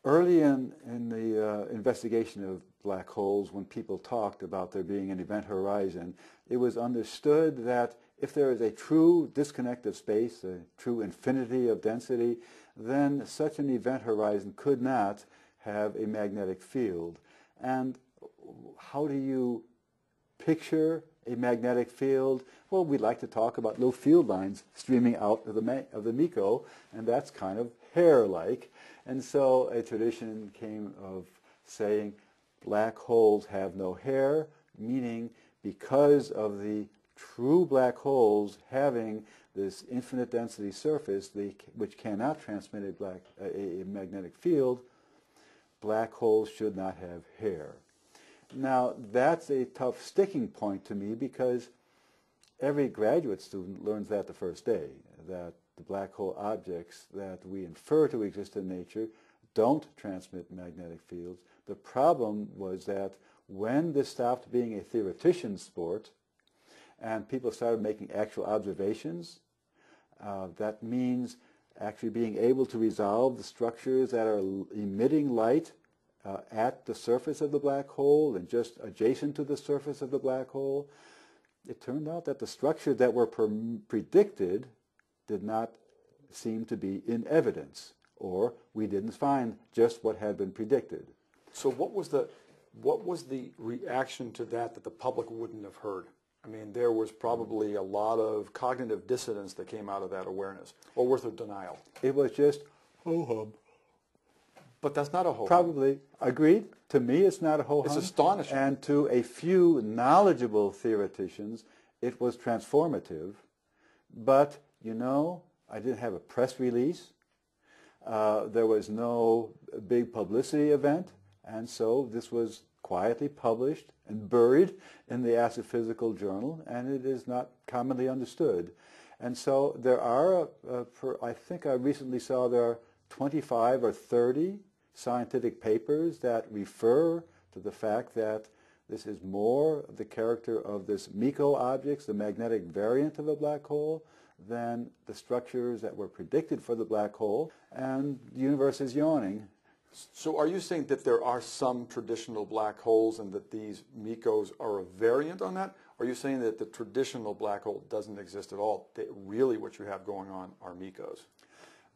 Early in the investigation of black holes, when people talked about there being an event horizon, it was understood that if there is a true disconnect of space, a true infinity of density, then such an event horizon could not have a magnetic field. And how do you picture a magnetic field? Well, we like to talk about little field lines streaming out of the MECO, and that's kind of hair-like. And so a tradition came of saying black holes have no hair, meaning because of the true black holes having this infinite density surface which cannot transmit a magnetic field, black holes should not have hair. Now, that's a tough sticking point to me because every graduate student learns that the first day, that the black hole objects that we infer to exist in nature don't transmit magnetic fields. The problem was that when this stopped being a theoretician sport and people started making actual observations, that means actually being able to resolve the structures that are emitting light at the surface of the black hole and just adjacent to the surface of the black hole. It turned out that the structures that were predicted did not seem to be in evidence, or we didn't find just what had been predicted. So what was the reaction to that the public wouldn't have heard? I mean, there was probably a lot of cognitive dissonance that came out of that awareness, or was there denial? It was just ho-hum. But that's not a ho-hum. Probably. Agreed. To me, it's not a ho-hum. It's astonishing. And to a few knowledgeable theoreticians, it was transformative. But, you know, I didn't have a press release. There was no big publicity event. And so this was quietly published and buried in the Astrophysical Journal, and it is not commonly understood. And so there are, I think I recently saw there are 25 or 30 scientific papers that refer to the fact that this is more the character of this MECO objects, the magnetic variant of a black hole, than the structures that were predicted for the black hole, and the universe is yawning. So are you saying that there are some traditional black holes and that these MECOs are a variant on that? Or are you saying that the traditional black hole doesn't exist at all? That really what you have going on are MECOs?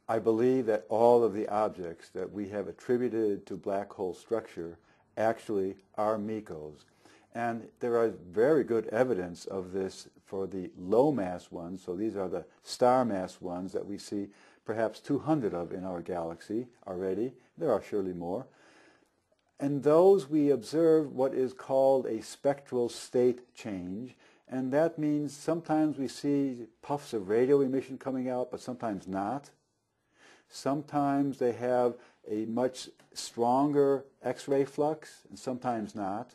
I believe that all of the objects that we have attributed to black hole structure actually are MECOs. And there is very good evidence of this for the low mass ones. So these are the star mass ones that we see perhaps 200 of in our galaxy already. There are surely more. And those we observe what is called a spectral state change. And that means sometimes we see puffs of radio emission coming out, but sometimes not. Sometimes they have a much stronger X-ray flux, and sometimes not.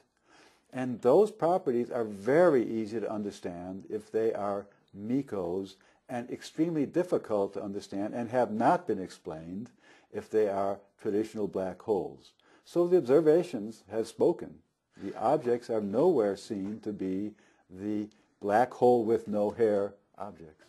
And those properties are very easy to understand if they are MECOs, and extremely difficult to understand and have not been explained if they are traditional black holes. So the observations have spoken. The objects are nowhere seen to be the black hole with no hair objects.